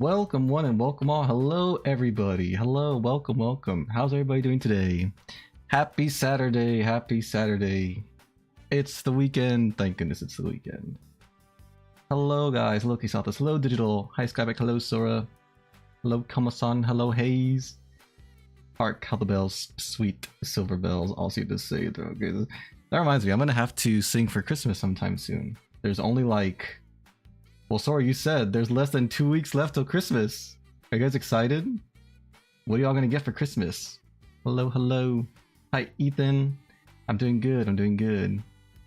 welcome one and welcome all. Hello everybody. Hello, welcome. How's everybody doing today? Happy Saturday, happy Saturday. It's the weekend. Thank goodness it's the weekend. Hello guys, hello Kisatas, hello Digital, hi Skyback, hello Sora, hello Kama-san, hello Haze. Hark how the bells, sweet silver bells, all seem to say though. Okay, that reminds me, I'm gonna have to sing for Christmas sometime soon. There's only like, well, Sora, you said there's less than 2 weeks left till Christmas. Are you guys excited? What are y'all gonna get for Christmas? Hello, hello. Hi, Ethan. I'm doing good, I'm doing good.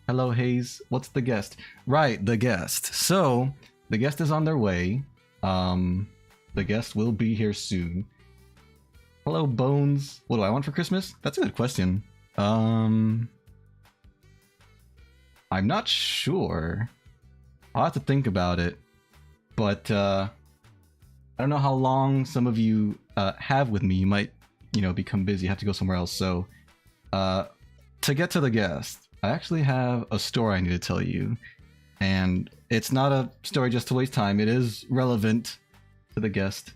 Hello, Hayes. What's the guest? Right, the guest. So, the guest is on their way. The guest will be here soon. Hello, Bones. What do I want for Christmas? That's a good question. I'm not sure. I'll have to think about it. But, I don't know how long some of you have with me. You might, you know, become busy, have to go somewhere else. So, to get to the guest, I actually have a story I need to tell you. And it's not a story just to waste time. It is relevant to the guest.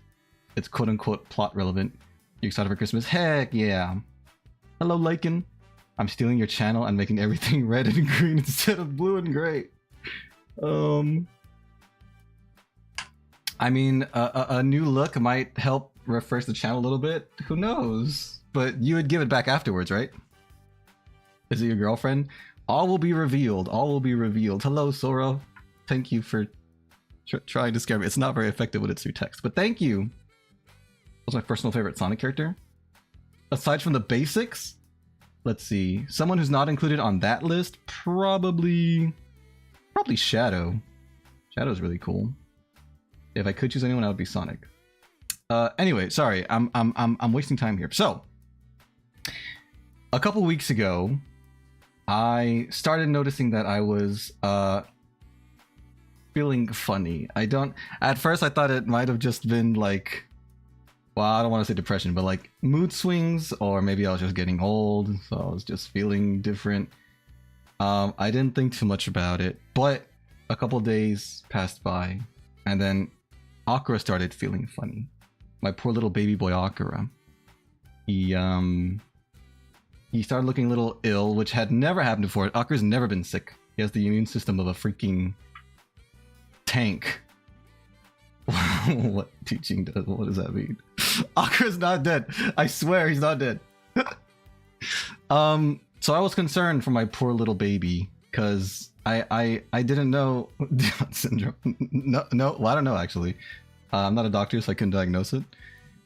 It's quote-unquote plot relevant. You excited for Christmas? Heck yeah. Hello, Lycan. I'm stealing your channel and making everything red and green instead of blue and gray. I mean, a new look might help refresh the channel a little bit. Who knows? But you would give it back afterwards, right? Is it your girlfriend? All will be revealed. All will be revealed. Hello, Sora. Thank you for trying to scare me. It's not very effective when it's through text, but thank you. What's my personal favorite Sonic character? Aside from the basics, let's see. Someone who's not included on that list, probably Shadow. Shadow's really cool. If I could choose anyone, I would be Sonic. Anyway, sorry, I'm wasting time here. So, a couple weeks ago, I started noticing that I was feeling funny. At first I thought it might have just been like, well, I don't want to say depression, but like mood swings, or maybe I was just getting old, so I was just feeling different. I didn't think too much about it, but a couple days passed by, and then Aukera started feeling funny. My poor little baby boy Aukera. He started looking a little ill, which had never happened before. Aukera's never been sick. He has the immune system of a freaking tank. What teaching does? What does that mean? Aukera's not dead. I swear he's not dead. So I was concerned for my poor little baby, because I didn't know Down syndrome. No, well, I don't know actually. I'm not a doctor, so I couldn't diagnose it.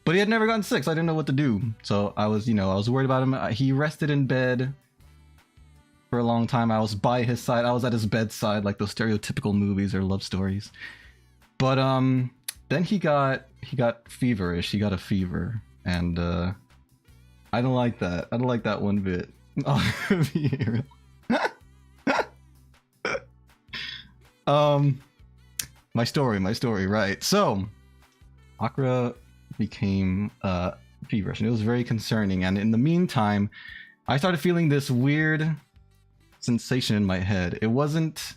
But he had never gotten sick, so I didn't know what to do. So I was, I was worried about him. He rested in bed for a long time. I was by his side. I was at his bedside, like those stereotypical movies or love stories. But then he got feverish. He got a fever, and I don't like that. I don't like that one bit. My story, right? So, Aukera became feverish, and it was very concerning. And in the meantime, I started feeling this weird sensation in my head. It wasn't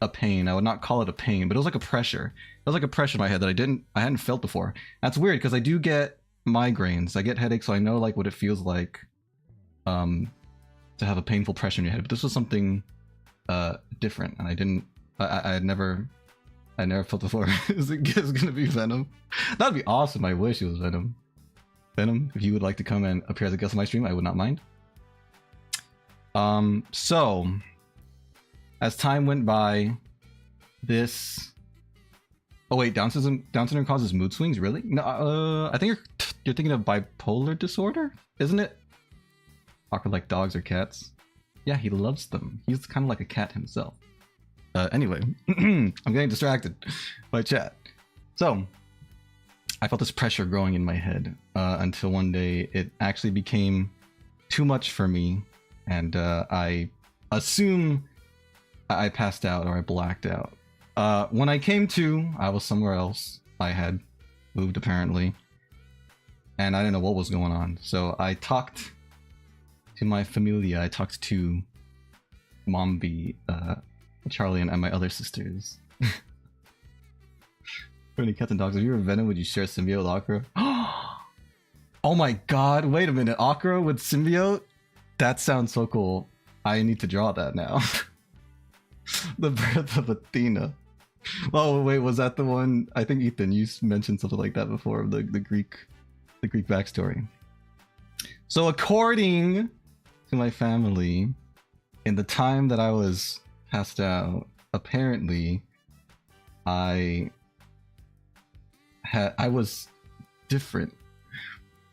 a pain. I would not call it a pain, but it was like a pressure. It was like a pressure in my head that I hadn't felt before. That's weird because I do get migraines. I get headaches, so I know like what it feels like to have a painful pressure in your head. But this was something different, and I never felt before. Is it gonna be Venom? That'd be awesome. I wish it was Venom. Venom, if you would like to come and appear as a guest on my stream, I would not mind. So as time went by, oh wait, Down syndrome causes mood swings? Really? No, I think you're thinking of bipolar disorder, isn't it? Aukera like dogs or cats? Yeah, he loves them. He's kind of like a cat himself. Anyway, I'm getting distracted by chat. So, I felt this pressure growing in my head until one day it actually became too much for me, and I assume I passed out or I blacked out. When I came to, I was somewhere else. I had moved apparently, and I didn't know what was going on. So I talked to my familia. I talked to Mombi, Charlie, and my other sisters. Many cats and dogs. If you were Venom, would you share symbiote with Aukera? Oh my god, wait a minute. Aukera with symbiote? That sounds so cool. I need to draw that now. The birth of Athena. Oh wait, was that the one? I think Ethan, you mentioned something like that before, the Greek backstory. So according to my family, in the time that I was passed out, apparently I was different.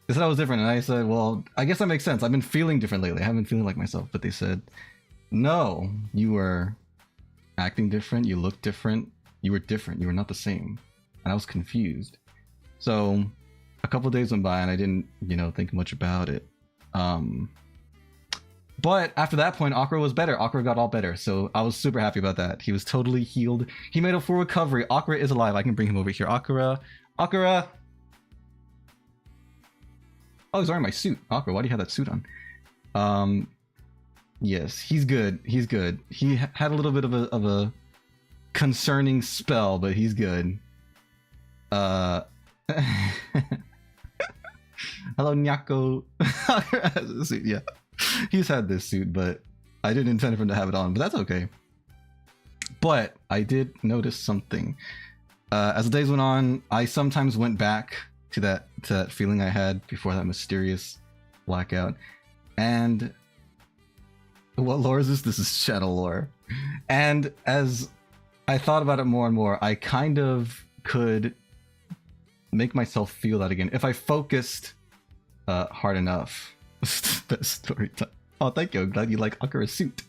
They said I was different, and I said, well, I guess that makes sense. I've been feeling different lately. I haven't been feeling like myself. But they said, no, you were acting different. You looked different. You were different. You were not the same. And I was confused. So a couple of days went by, and I didn't, think much about it. But after that point, Aukera was better. Aukera got all better. So I was super happy about that. He was totally healed. He made a full recovery. Aukera is alive. I can bring him over here. Aukera. Oh, he's wearing my suit. Aukera, why do you have that suit on? Yes, he's good. He's good. He had a little bit of a concerning spell, but he's good. Hello, Nyako. Aukera has a suit, yeah. He's had this suit, but I didn't intend for him to have it on, but that's okay. But I did notice something. As the days went on, I sometimes went back to that feeling I had before that mysterious blackout. And what lore is this? This is channel lore. And as I thought about it more and more, I kind of could make myself feel that again if I focused hard enough. Best story time. Oh, thank you. I'm glad you like Aukera's suit.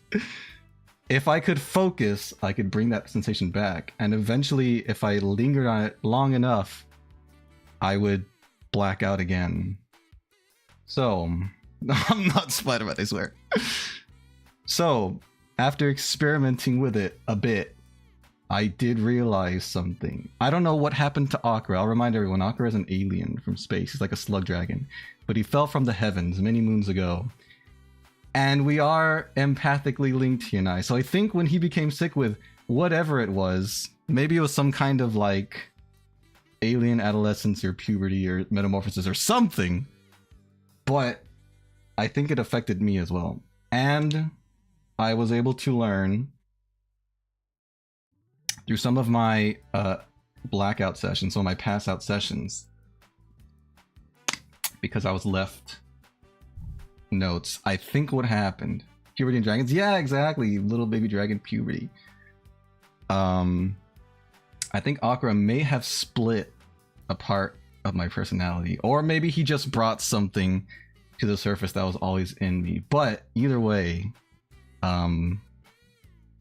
If I could focus, I could bring that sensation back. And eventually, if I lingered on it long enough, I would black out again. So, I'm not Spider-Man, I swear. So, after experimenting with it a bit, I did realize something. I don't know what happened to Aukera. I'll remind everyone, Aukera is an alien from space. He's like a slug dragon. But he fell from the heavens many moons ago. And we are empathically linked, he and I. So I think when he became sick with whatever it was, maybe it was some kind of like alien adolescence or puberty or metamorphosis or something. But I think it affected me as well. And I was able to learn through some of my blackout sessions, some of my pass out sessions, because I was left notes. I think what happened, puberty and dragons, yeah, exactly, little baby dragon puberty. I think Aukera may have split a part of my personality, or maybe he just brought something to the surface that was always in me. But either way,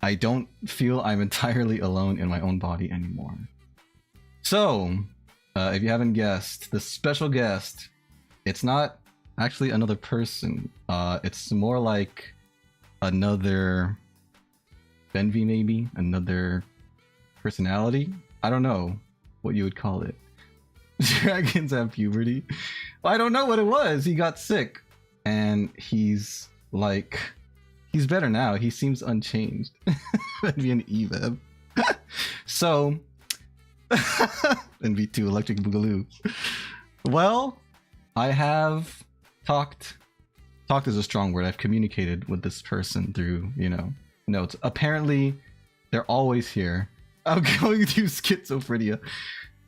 I don't feel I'm entirely alone in my own body anymore. So, if you haven't guessed, the special guest, it's not actually another person. It's more like another Benvi, maybe another personality. I don't know what you would call it. Dragons have puberty. Well, I don't know what it was. He got sick, and he's better now. He seems unchanged. Benvi and Eveb. So, NV2 Electric Boogaloo. Well, I have talked is a strong word. I've communicated with this person through, notes. Apparently, they're always here. I'm going through schizophrenia.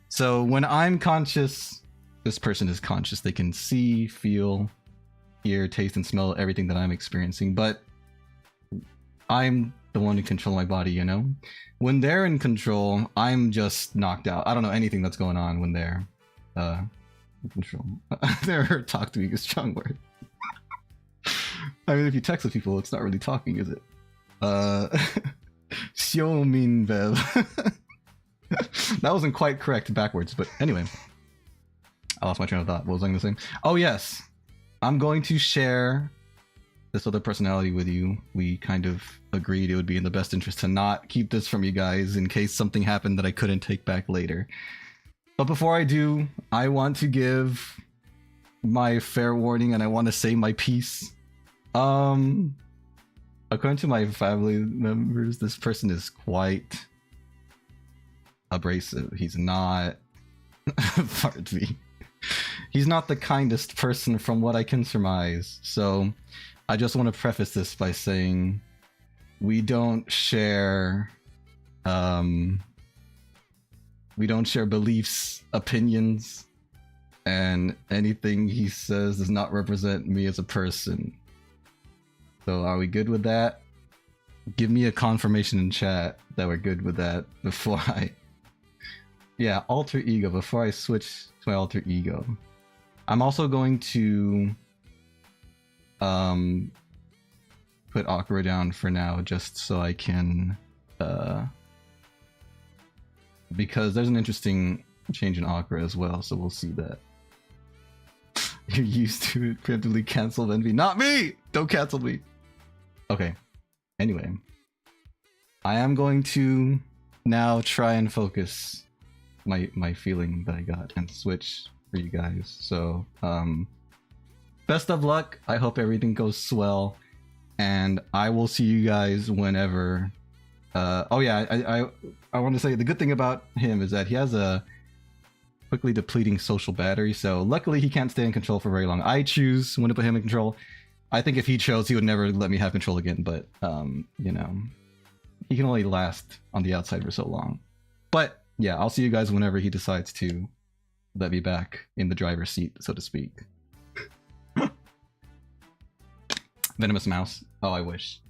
So when I'm conscious, this person is conscious. They can see, feel, hear, taste, and smell everything that I'm experiencing. But I'm the one who controls my body, When they're in control, I'm just knocked out. I don't know anything that's going on when they're in control. Their talk to me is a strong word. I mean, if you text with people, it's not really talking, is it? Xiaomin Bev. That wasn't quite correct backwards, but anyway. I lost my train of thought. What was I going to say? Oh, yes. I'm going to share this other personality with you. We kind of agreed it would be in the best interest to not keep this from you guys in case something happened that I couldn't take back later. But before I do, I want to give my fair warning and I want to say my piece. According to my family members, this person is quite abrasive. He's not Pardon me. He's not the kindest person from what I can surmise. So I just want to preface this by saying we don't share beliefs, opinions, and anything he says does not represent me as a person. So are we good with that? Give me a confirmation in chat that we're good with that before I... Yeah, alter ego, before I switch to my alter ego. I'm also going to put Aukera down for now, just so I can because there's an interesting change in Aukera as well, so we'll see that. You're used to it, preemptively cancel Envy. Not me! Don't cancel me! Okay. Anyway. I am going to now try and focus my feeling that I got and switch for you guys. So, best of luck. I hope everything goes swell. And I will see you guys whenever... oh yeah, I want to say the good thing about him is that he has a quickly depleting social battery, so luckily he can't stay in control for very long. I choose when to put him in control. I think if he chose, he would never let me have control again, but you know, he can only last on the outside for so long. But yeah, I'll see you guys whenever he decides to let me back in the driver's seat, so to speak. Venomous mouse. Oh, I wish.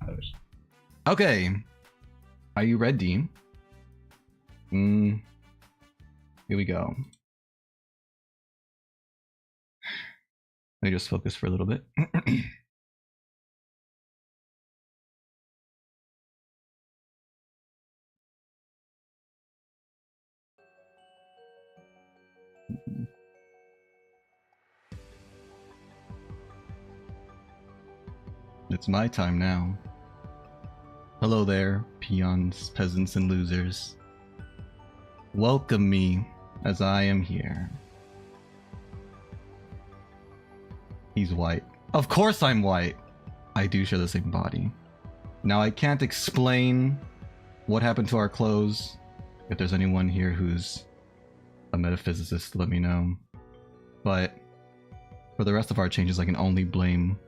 Okay. Are you ready? Here we go. Let me just focus for a little bit. It's my time now. Hello there, peons, peasants, and losers. Welcome me as I am here. He's white. Of course I'm white! I do share the same body. Now I can't explain what happened to our clothes. If there's anyone here who's a metaphysicist, let me know. But for the rest of our changes, I can only blame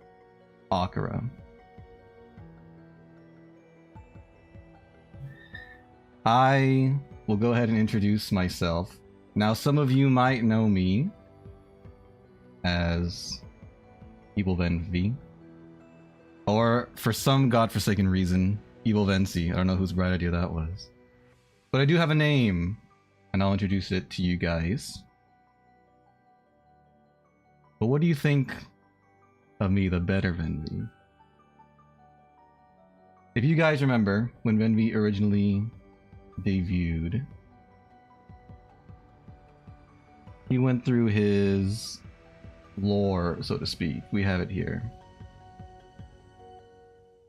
Aukera. I will go ahead and introduce myself. Now, some of you might know me as Evil Venvi, or for some godforsaken reason, Evil Vency. I don't know whose bright idea that was. But I do have a name, and I'll introduce it to you guys. But what do you think of me, the better Venvi? If you guys remember, when Venvi originally debuted, he went through his lore, so to speak. We have it here.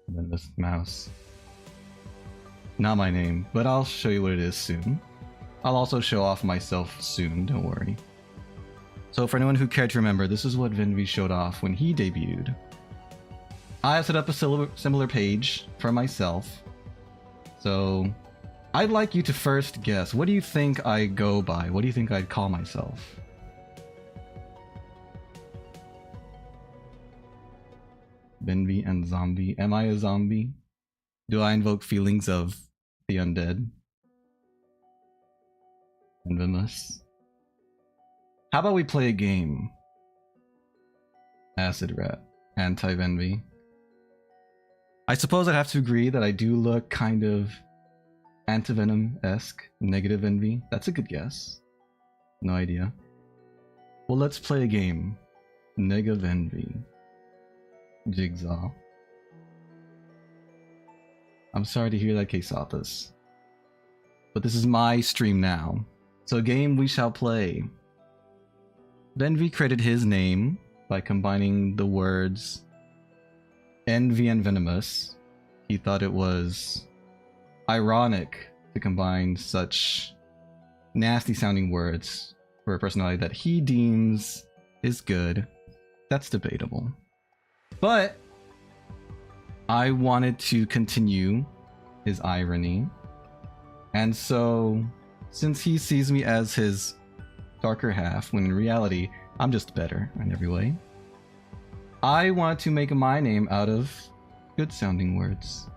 And then this mouse. Not my name, but I'll show you what it is soon. I'll also show off myself soon, don't worry. So for anyone who cared to remember, this is what Venvi showed off when he debuted. I set up a similar page for myself. So I'd like you to first guess, what do you think I go by? What do you think I'd call myself? Venvi and zombie. Am I a zombie? Do I invoke feelings of the undead? Infamous. How about we play a game? Acid Rat. Anti-Venvi. I suppose I'd have to agree that I do look kind of Antivenom-esque, negative envy. That's a good guess. No idea. Well, let's play a game. Negative envy. Jigsaw. I'm sorry to hear that, Kesathas. But this is my stream now. So a game we shall play. Venvi created his name by combining the words envy and venomous. He thought it was ironic to combine such nasty sounding words for a personality that he deems is good. That's debatable. But I wanted to continue his irony. And so, since he sees me as his darker half, when in reality, I'm just better in every way. I want to make my name out of good sounding words.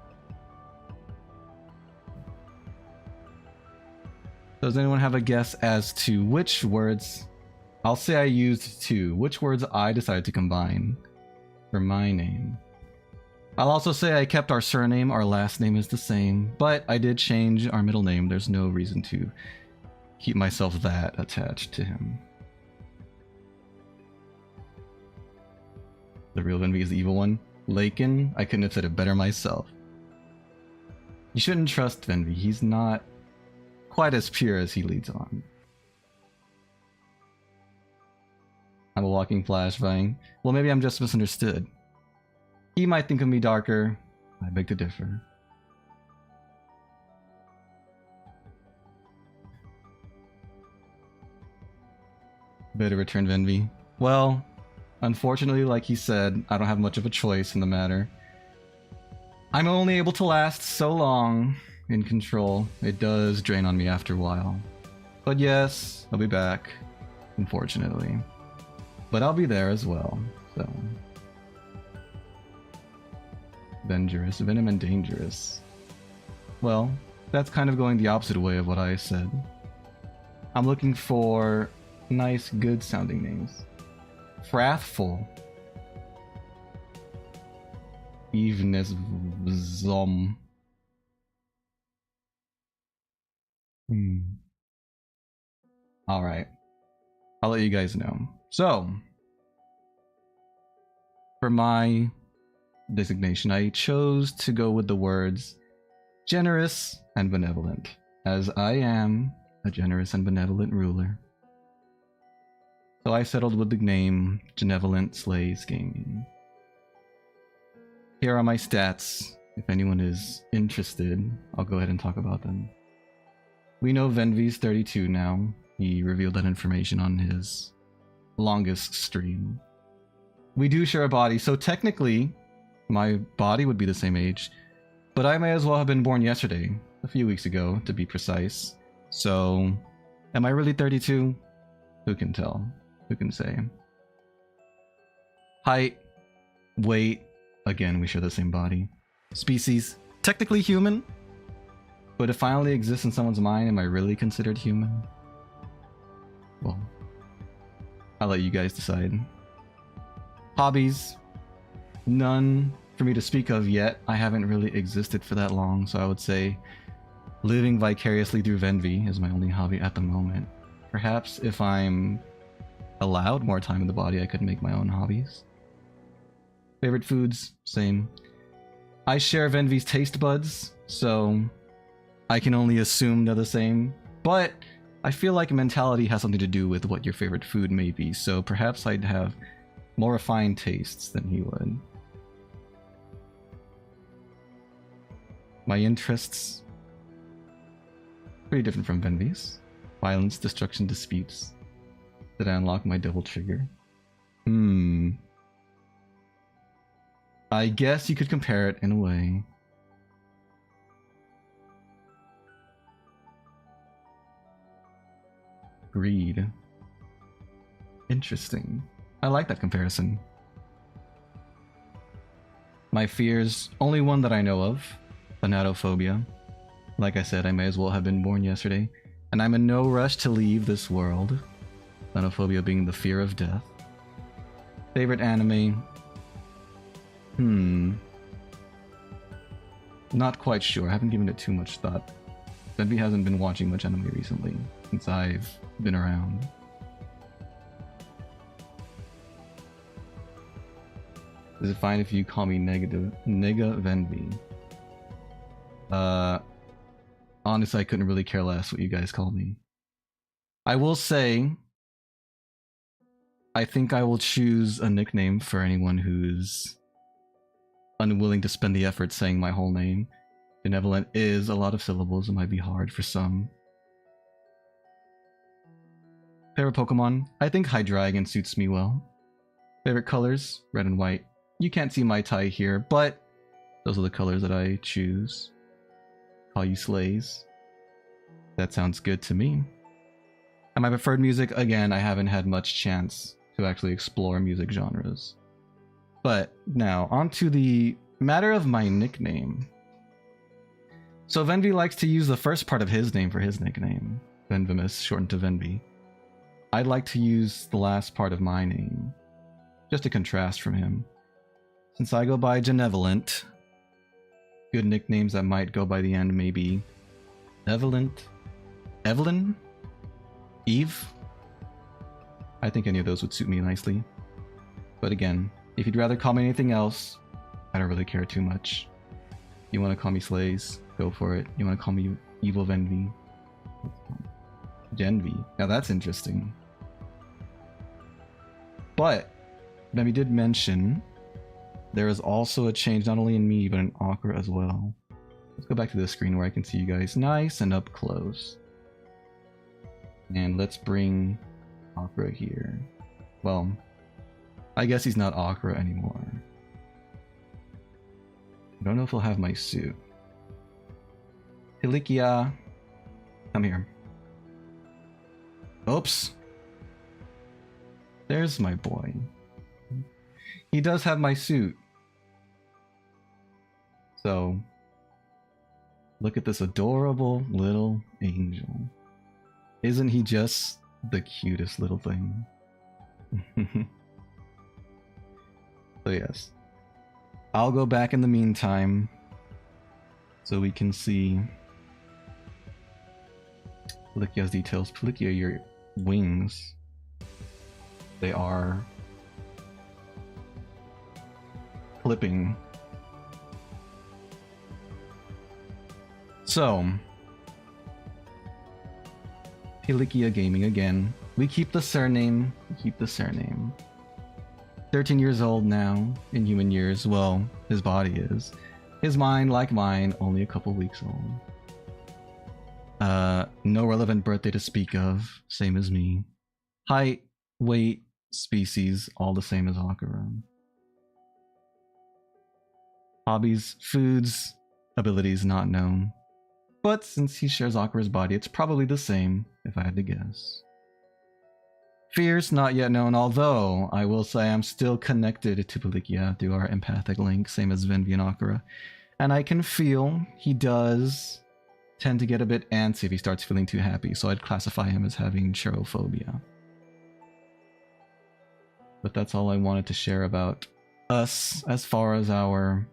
Does anyone have a guess as to which words? I'll say I used two. Which words I decided to combine for my name? I'll also say I kept our surname. Our last name is the same, but I did change our middle name. There's no reason to keep myself that attached to him. The real Venvi is the evil one. Lakin, I couldn't have said it better myself. You shouldn't trust Venvi. He's not quite as pure as he leads on. I'm a walking flashbang. Well, maybe I'm just misunderstood. He might think of me darker. I beg to differ. Better return Venvi. Well, unfortunately, like he said, I don't have much of a choice in the matter. I'm only able to last so long in control. It does drain on me after a while. But yes, I'll be back, unfortunately. But I'll be there as well, so... Dangerous, venom and dangerous. Well, that's kind of going the opposite way of what I said. I'm looking for nice, good sounding names. Wrathful. Evenes Zom. Alright. I'll let you guys know. So, for my designation, I chose to go with the words generous and benevolent, as I am a generous and benevolent ruler. So I settled with the name Genevolent Slays Gaming. Here are my stats. If anyone is interested, I'll go ahead and talk about them. We know Venvi's 32 now. He revealed that information on his longest stream. We do share a body, so technically my body would be the same age, but I may as well have been born yesterday, a few weeks ago to be precise. So, am I really 32? Who can tell? Who can say? Height, weight, again, we share the same body. Species, technically human, but if I only exist in someone's mind, am I really considered human? Well, I'll let you guys decide. Hobbies, none for me to speak of yet. I haven't really existed for that long, so I would say living vicariously through Venvi is my only hobby at the moment. Perhaps if I'm allowed more time in the body, I could make my own hobbies. Favorite foods, same. I share Venvi's taste buds, so I can only assume they're the same, but I feel like mentality has something to do with what your favorite food may be, so perhaps I'd have more refined tastes than he would. My interests, pretty different from Venvi's. Violence, destruction, disputes. Did I unlock my double trigger? I guess you could compare it in a way. Greed. Interesting. I like that comparison. My fears, only one that I know of. Thanatophobia. Like I said, I may as well have been born yesterday. And I'm in no rush to leave this world. Thanatophobia being the fear of death. Favorite anime? Not quite sure. I haven't given it too much thought. Venvi hasn't been watching much anime recently, since I've been around. Is it fine if you call me Nega Venvi? Honestly, I couldn't really care less what you guys call me. I will say, I think I will choose a nickname for anyone who's unwilling to spend the effort saying my whole name. Genevolent is a lot of syllables, it might be hard for some. Favorite Pokemon? I think Hydreigon suits me well. Favorite colors? Red and white. You can't see my tie here, but those are the colors that I choose. Call you Slays. That sounds good to me. And my preferred music, again, I haven't had much chance to actually explore music genres. But now, on to the matter of my nickname. So Venvi likes to use the first part of his name for his nickname, Venvimus, shortened to Venvi. I'd like to use the last part of my name, just to contrast from him. Since I go by Genevolent, good nicknames that might go by the end maybe Genevolent, Evelyn, Eve. I think any of those would suit me nicely. But again, if you'd rather call me anything else, I don't really care too much. You want to call me Slays, go for it. You want to call me Evil Venvi, Genvi. Now that's interesting. But Venvi did mention there is also a change not only in me, but in Aukera as well. Let's go back to this screen where I can see you guys nice and up close. And let's bring Aukera here. Well, I guess he's not Aukera anymore. I don't know if he'll have my suit. Hilikia, come here. Oops. There's my boy. He does have my suit. So, look at this adorable little angel. Isn't he just the cutest little thing? So yes. I'll go back in the meantime so we can see Palikia's details. Palikia, your wings, they are clipping. So, Palikia Gaming again. We keep the surname. 13 years old now, in human years. Well, his body is. His mind, like mine, only a couple weeks old. No relevant birthday to speak of, same as me. Height, weight, species, all the same as Aukera. Hobbies, foods, abilities not known. But since he shares Aukera's body, it's probably the same, if I had to guess. Fears not yet known, although I will say I'm still connected to Palikia through our empathic link, same as Venvi and Aukera. And I can feel he does tend to get a bit antsy if he starts feeling too happy, so I'd classify him as having cherophobia. But that's all I wanted to share about us as far as our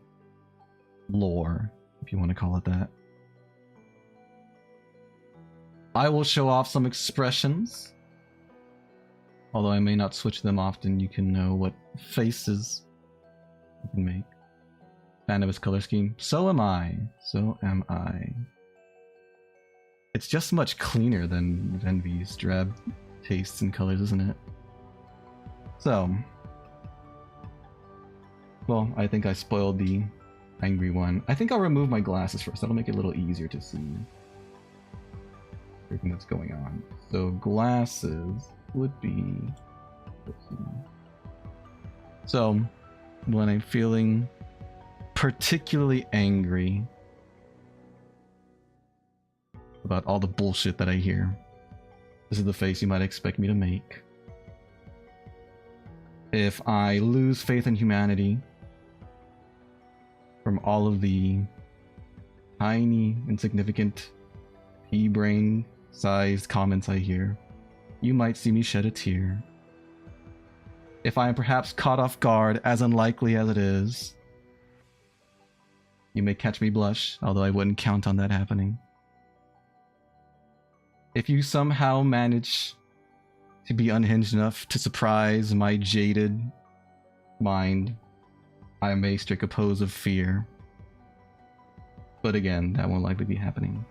lore, if you want to call it that. I will show off some expressions. Although I may not switch them often, you can know what faces you can make. Fan of his color scheme. So am I. It's just much cleaner than Venvi's drab tastes and colors, isn't it? So, well, I think I spoiled the angry one. I think I'll remove my glasses first. That'll make it a little easier to see everything that's going on. So glasses would be, so when I'm feeling particularly angry about all the bullshit that I hear, this is the face you might expect me to make. If I lose faith in humanity from all of the tiny, insignificant, pea-brain sized comments I hear, you might see me shed a tear. If I am perhaps caught off guard, as unlikely as it is, you may catch me blush, although I wouldn't count on that happening. If you somehow manage to be unhinged enough to surprise my jaded mind, I may strike a pose of fear. But again, that won't likely be happening.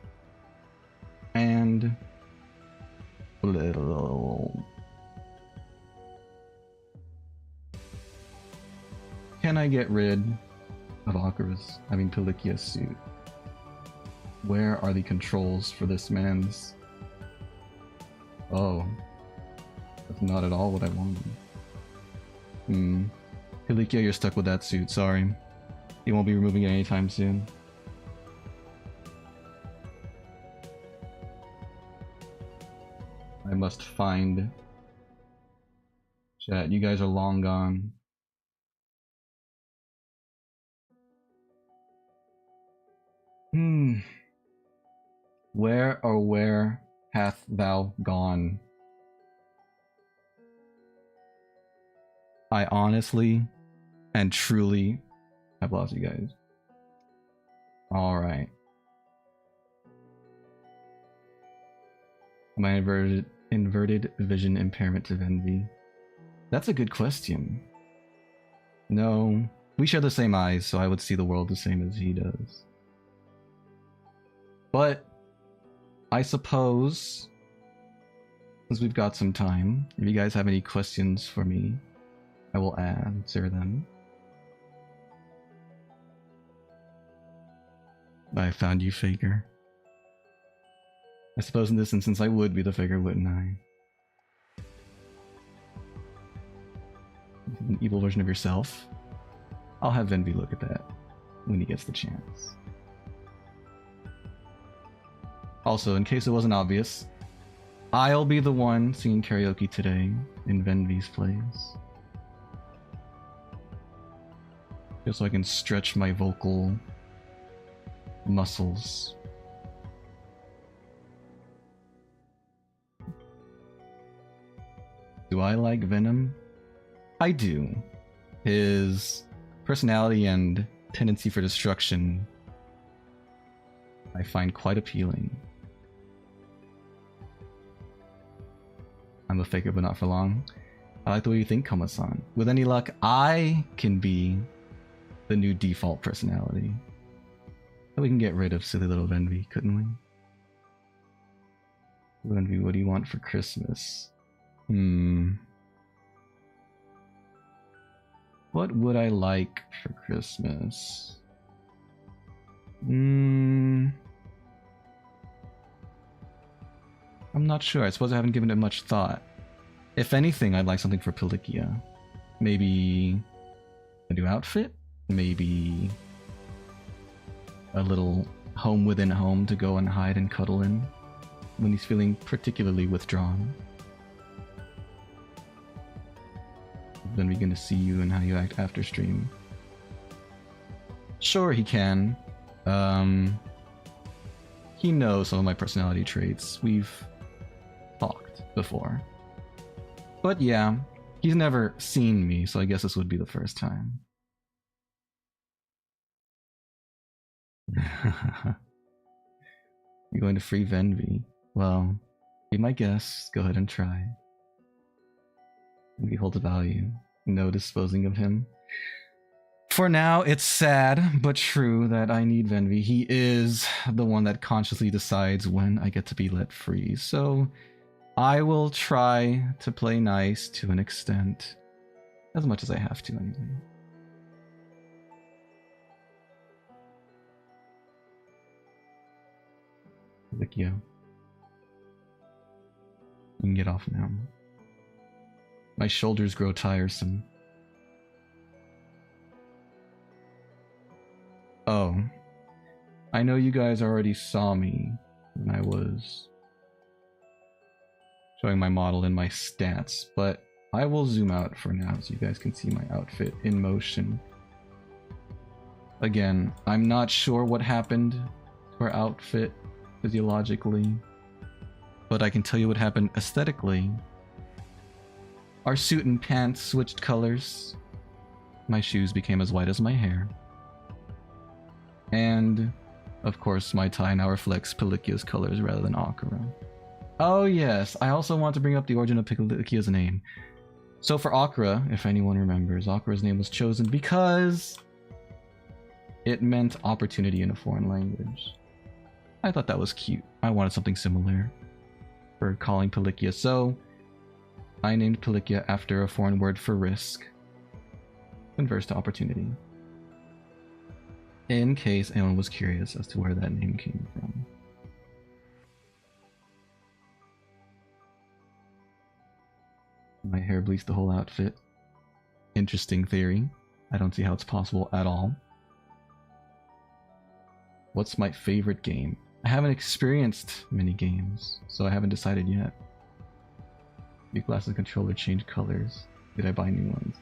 And can I get rid of Palikia's suit? Where are the controls for this man's? Oh, that's not at all what I wanted. Palikia, you're stuck with that suit, sorry. You won't be removing it anytime soon. I must find chat. You guys are long gone. Where, oh where hath thou gone? I honestly and truly have lost you guys. Alright. My inverted vision impairment of envy. That's a good question. No, we share the same eyes, so I would see the world the same as he does. But I suppose, since we've got some time, if you guys have any questions for me, I will answer them. I found you, Faker. I suppose in this instance I would be the Faker, wouldn't I? An evil version of yourself. I'll have Venby look at that when he gets the chance. Also, in case it wasn't obvious, I'll be the one singing karaoke today in Venby's place. Just so I can stretch my vocal muscles. Do I like Venom? I do. His personality and tendency for destruction I find quite appealing. I'm a faker, but not for long. I like the way you think, Kama-san. With any luck, I can be the new default personality. We can get rid of silly little Venby, couldn't we? Venby, what do you want for Christmas? What would I like for Christmas? I'm not sure. I suppose I haven't given it much thought. If anything, I'd like something for Pelikia. Maybe a new outfit? Maybe a little home within home to go and hide and cuddle in when he's feeling particularly withdrawn. Then we're gonna see you and how you act after stream. Sure, he can. He knows some of my personality traits. We've talked before. But yeah, he's never seen me, so I guess this would be the first time. You're going to free Venby? Well, be my guest. Go ahead and try. He holds a value. No disposing of him. For now, it's sad, but true that I need Venby. He is the one that consciously decides when I get to be let free. So I will try to play nice to an extent. As much as I have to, anyway. Pelikia. You can get off now. My shoulders grow tiresome. Oh. I know you guys already saw me when I was showing my model and my stats, but I will zoom out for now so you guys can see my outfit in motion. Again, I'm not sure what happened to our outfit physiologically, but I can tell you what happened aesthetically. Our suit and pants switched colors. My shoes became as white as my hair. And, of course, my tie now reflects Pelikia's colors rather than Aukera. Oh yes, I also want to bring up the origin of Pelikia's name. So for Aukera, if anyone remembers, Aukera's name was chosen because it meant opportunity in a foreign language. I thought that was cute. I wanted something similar for calling Pelikia, so I named Pelikia after a foreign word for risk, inverse to opportunity, in case anyone was curious as to where that name came from. My hair bleached the whole outfit. Interesting theory. I don't see how it's possible at all. What's my favorite game? I haven't experienced many games, so I haven't decided yet. Your glasses controller change colors. Did I buy new ones?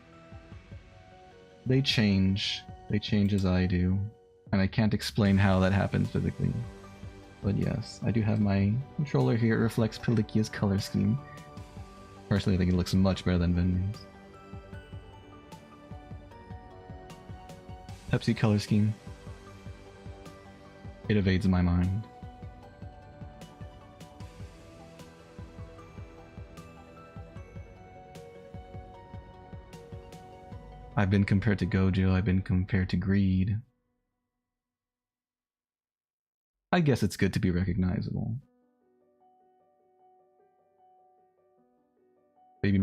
They change. They change as I do. And I can't explain how that happens physically. But yes, I do have my controller here. It reflects Pelikia's color scheme. Personally, I think it looks much better than Venvi's. Pepsi color scheme. It evades my mind. I've been compared to Gojo, I've been compared to Greed. I guess it's good to be recognizable. Baby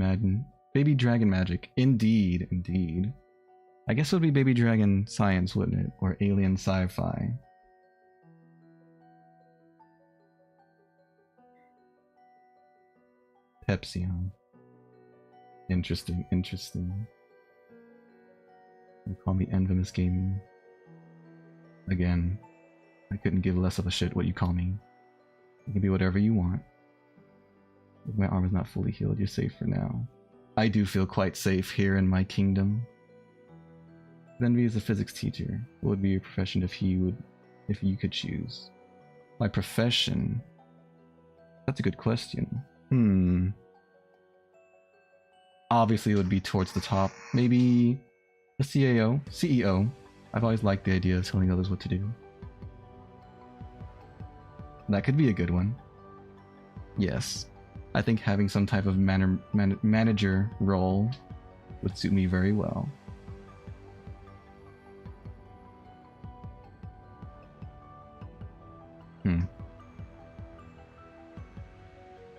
Dragon Magic. Indeed, indeed. I guess it would be Baby Dragon Science, wouldn't it? Or Alien Sci-Fi. Pepsi, huh? Interesting, interesting. They call me Infamous Gaming. Again, I couldn't give less of a shit what you call me. You can be whatever you want. If my arm is not fully healed, you're safe for now. I do feel quite safe here in my kingdom. Venvi is a physics teacher. What would be your profession if you could choose? My profession? That's a good question. Obviously it would be towards the top. Maybe a CEO. I've always liked the idea of telling others what to do. That could be a good one. Yes. I think having some type of manager role would suit me very well.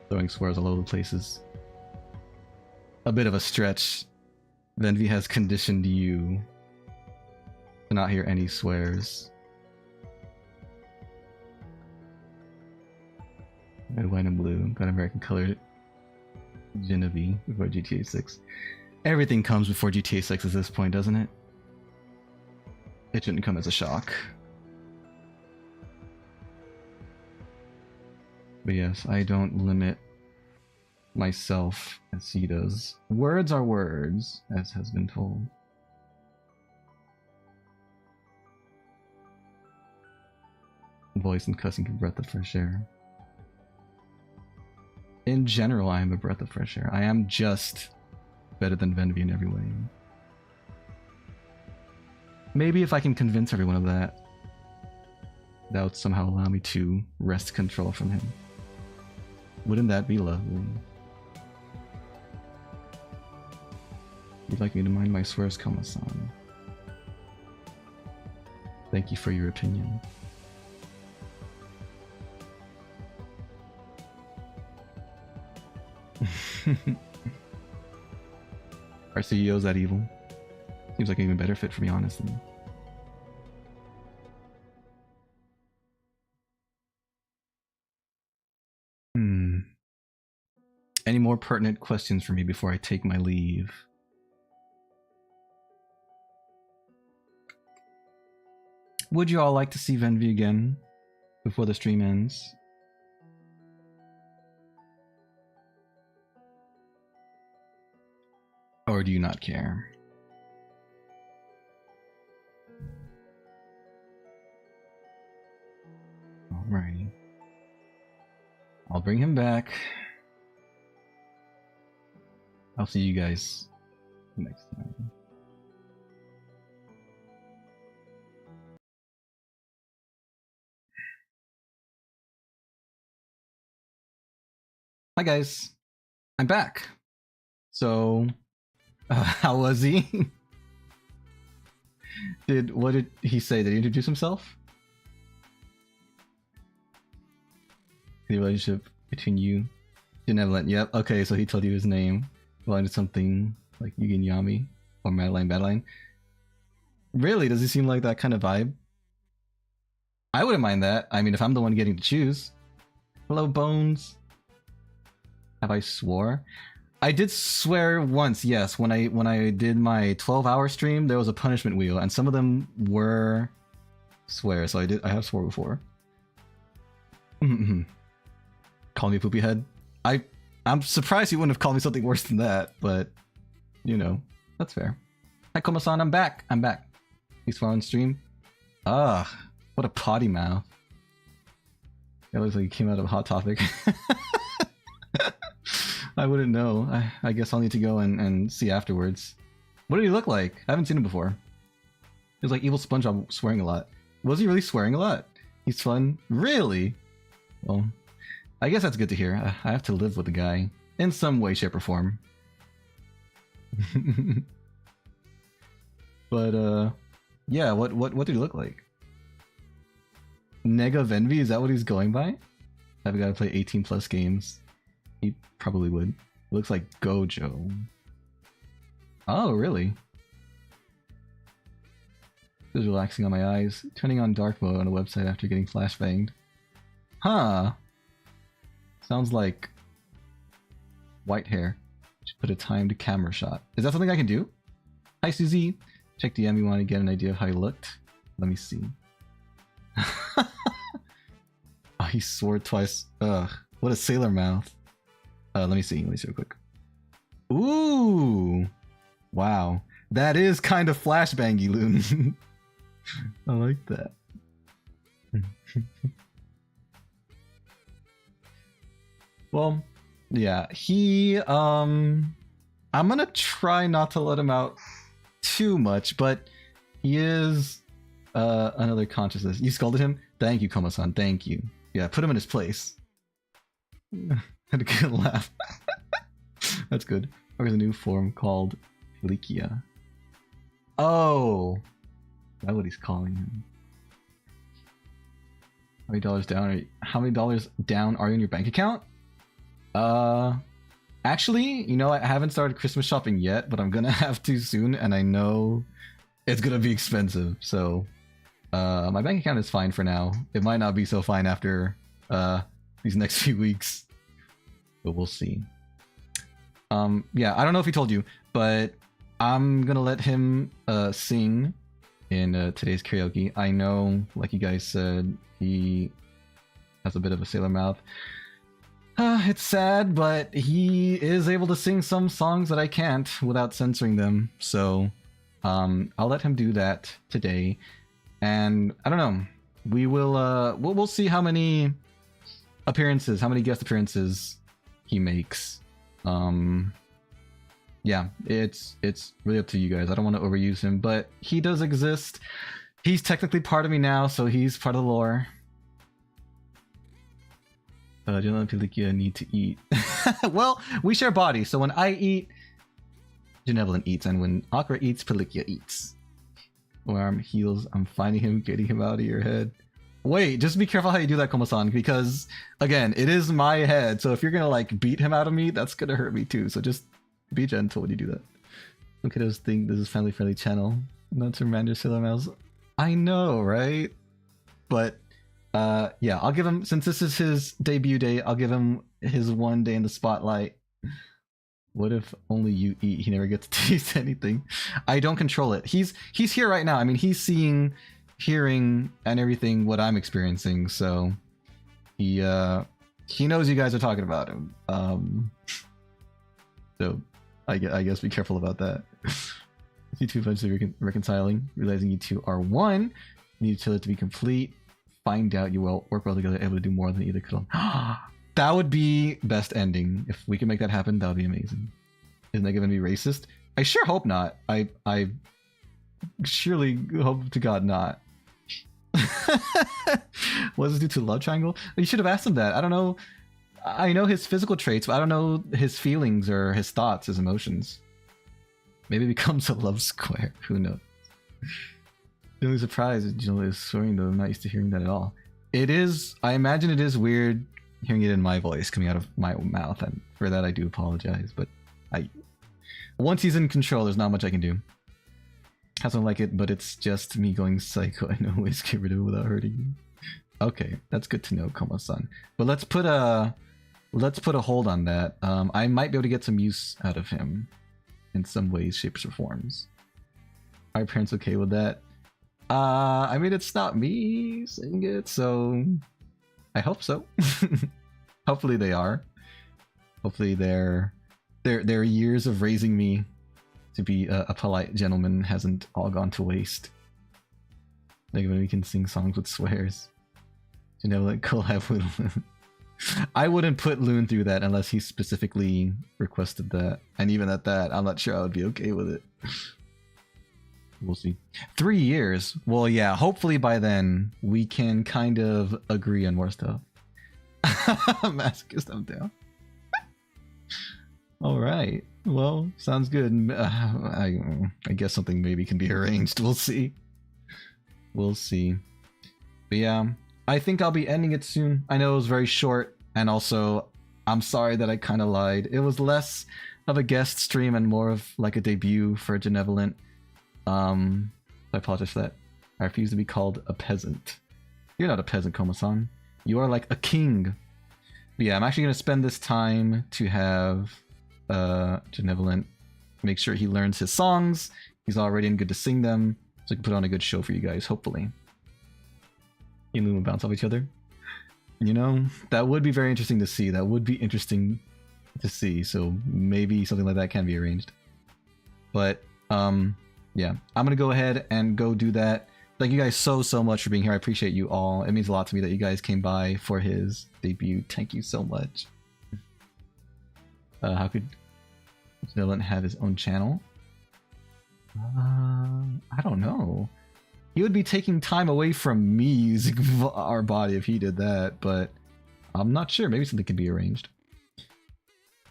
Throwing swears all over the places. A bit of a stretch. Venvi has conditioned you to not hear any swears. Red, white, and blue. Got American color. Genevieve before GTA 6. Everything comes before GTA 6 at this point, doesn't it? It shouldn't come as a shock. But yes, I don't limit myself as he does. Words are words, as has been told. Voice and cussing can breath of fresh air. In general, I am a breath of fresh air. I am just better than Venvi in every way. Maybe if I can convince everyone of that, that would somehow allow me to wrest control from him. Wouldn't that be lovely? You'd like me to mind my swears, Kama-san. Thank you for your opinion. Our CEO's that evil? Seems like an even better fit for me, honestly. Any more pertinent questions for me before I take my leave? Would you all like to see Venvi again before the stream ends? Or do you not care? Alrighty. I'll bring him back. I'll see you guys next time. Hi guys, I'm back. So, how was he? What did he say? Did he introduce himself? The relationship between you, Genevolent. Yep. Okay, so he told you his name. Well, into something like Yugi and Yami or Madeline. Really? Does he seem like that kind of vibe? I wouldn't mind that. I mean, if I'm the one getting to choose. Hello, Bones. Have I swore? I did swear once, yes. When I did my 12-hour stream, there was a punishment wheel, and some of them were swears. So I have swore before. Call me poopy head. I'm surprised he wouldn't have called me something worse than that, but you know, that's fair. Hi Koma-san, I'm back. I'm back. He's far on stream. Ah, what a potty mouth. It looks like he came out of Hot Topic. I wouldn't know. I guess I'll need to go and see afterwards. What did he look like? I haven't seen him before. He was like Evil SpongeBob swearing a lot. Was he really swearing a lot? He's fun? Really? Well, I guess that's good to hear. I have to live with the guy. In some way, shape, or form. But, yeah, what did he look like? Nega of Envy? Is that what he's going by? I've got to play 18 plus games. He probably would. Looks like Gojo. Oh, really? Just relaxing on my eyes. Turning on dark mode on a website after getting flashbanged. Huh. Sounds like white hair. Should put a timed camera shot. Is that something I can do? Hi, Susie. Check DM. You want to get an idea of how he looked? Let me see. Oh, he swore twice. Ugh. What a sailor mouth. Let me see. Let me see real quick. Ooh. Wow. That is kind of flashbangy, Loon. I like that. Well, yeah. I'm gonna try not to let him out too much, but he is another consciousness. You scolded him? Thank you, Koma-san. Thank you. Yeah, put him in his place. Had a good laugh. That's good. There's a new form called Likia. Oh, that's what he's calling him. How many dollars down? How many dollars down are you in your bank account? Actually, you know, I haven't started Christmas shopping yet, but I'm gonna have to soon, and I know it's gonna be expensive. So, my bank account is fine for now. It might not be so fine after these next few weeks, but we'll see. Yeah, I don't know if he told you, but I'm gonna let him sing in today's karaoke. I know, like you guys said, he has a bit of a sailor mouth. It's sad, but he is able to sing some songs that I can't without censoring them. So I'll let him do that today. And I don't know. We will we'll see how many appearances, how many guest appearances he makes. Yeah, it's really up to you guys. I don't want to overuse him, but he does exist. He's technically part of me now, so he's part of the lore. Genevolent and Pilikia need to eat. Well, we share bodies, so when I eat, Genevolent eats, and when Aukera eats, Pilikia eats. Arm heals. I'm finding him, getting him out of your head. Wait, just be careful how you do that, Koma-san, because again, it is my head. So if you're gonna like beat him out of me, that's gonna hurt me too. So just be gentle when you do that. Look at those things. This is family friendly channel. Not to remind your Sailor Mouse. I know, right? But yeah, I'll give him, since this is his debut day, I'll give him his one day in the spotlight. What if only you eat? He never gets to taste anything. I don't control it. He's here right now. I mean, he's seeing, hearing, and everything what I'm experiencing. So he knows you guys are talking about him. So I guess be careful about that. You two eventually reconciling, realizing you two are one. Need utility to be complete. Find out you will work well together, able to do more than either could alone. That would be best ending. If we can make that happen, that would be amazing. Isn't that going to be racist? I sure hope not. I surely hope to God not. What does this do to love triangle? You should have asked him that. I don't know. I know his physical traits, but I don't know his feelings or his thoughts, his emotions. Maybe it becomes a love square. Who knows? The only surprise is is swearing, though. I'm not used to hearing that at all. It is, I imagine it is weird hearing it in my voice coming out of my mouth, and for that I do apologize, but once he's in control, there's not much I can do. Hasn't like it, but it's just me going psycho. I know ways to get rid of it without hurting you. Okay, that's good to know, Koma-san. But let's put a hold on that. I might be able to get some use out of him in some ways, shapes, or forms. Are your parents okay with that? I mean, it's not me saying it, so I hope so. Hopefully they are. Hopefully their years of raising me to be a polite gentleman hasn't all gone to waste. Like when we can sing songs with swears. Genevolent collab with Loon. I wouldn't put Loon through that unless he specifically requested that. And even at that, I'm not sure I would be okay with it. We'll see. 3 years. Well, yeah, hopefully by then we can kind of agree on more stuff. Masochist, I'm down. Alright. Well, sounds good. I guess something maybe can be arranged. We'll see. We'll see. But yeah, I think I'll be ending it soon. I know it was very short, and also I'm sorry that I kind of lied. It was less of a guest stream and more of like a debut for Genevolent. I apologize for that. I refuse to be called a peasant. You're not a peasant, Koma-san. You are like a king. But yeah, I'm actually going to spend this time to have Genevolent make sure he learns his songs. He's already in good to sing them, so I can put on a good show for you guys, hopefully. You and Loon will bounce off each other. You know, that would be very interesting to see. That would be interesting to see. So maybe something like that can be arranged. But yeah, I'm gonna go ahead and go do that. Thank you guys so much for being here. I appreciate you all. It means a lot to me that you guys came by for his debut. Thank you so much. How could Genevolent have his own channel? I don't know. He would be taking time away from me using our body if he did that, but I'm not sure. Maybe something can be arranged.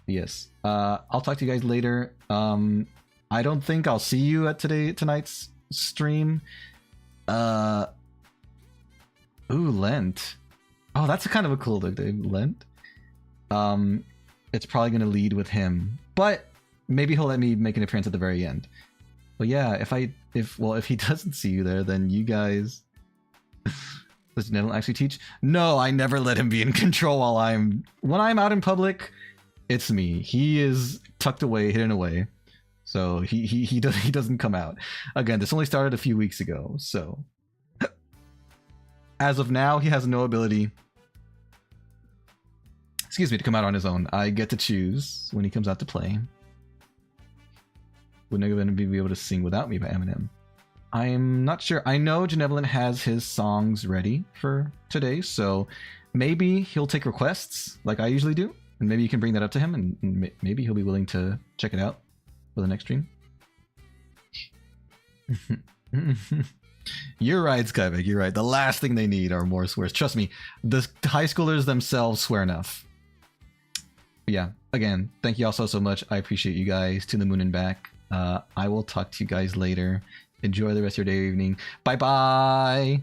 Yes. I'll talk to you guys later. I don't think I'll see you at tonight's stream. Ooh, Lent. Oh, that's kind of a cool day. Lent. It's probably gonna lead with him, but maybe he'll let me make an appearance at the very end. But yeah, if he doesn't see you there, then you guys. Does Genevolent actually teach? No, I never let him be in control when I'm out in public. It's me. He is tucked away, hidden away. So he doesn't come out. Again, this only started a few weeks ago, so as of now, he has no ability, excuse me, to come out on his own. I get to choose when he comes out to play. Would never be able to sing Without Me by Eminem. I'm not sure. I know Genevolent has his songs ready for today, so maybe he'll take requests like I usually do, and maybe you can bring that up to him, and maybe he'll be willing to check it out for the next stream. You're right, Skybeck. You're right. The last thing they need are more swears. Trust me, the high schoolers themselves swear enough. But yeah, again, thank you all so much. I appreciate you guys. To the moon and back. I will talk to you guys later. Enjoy the rest of your day or evening. Bye bye.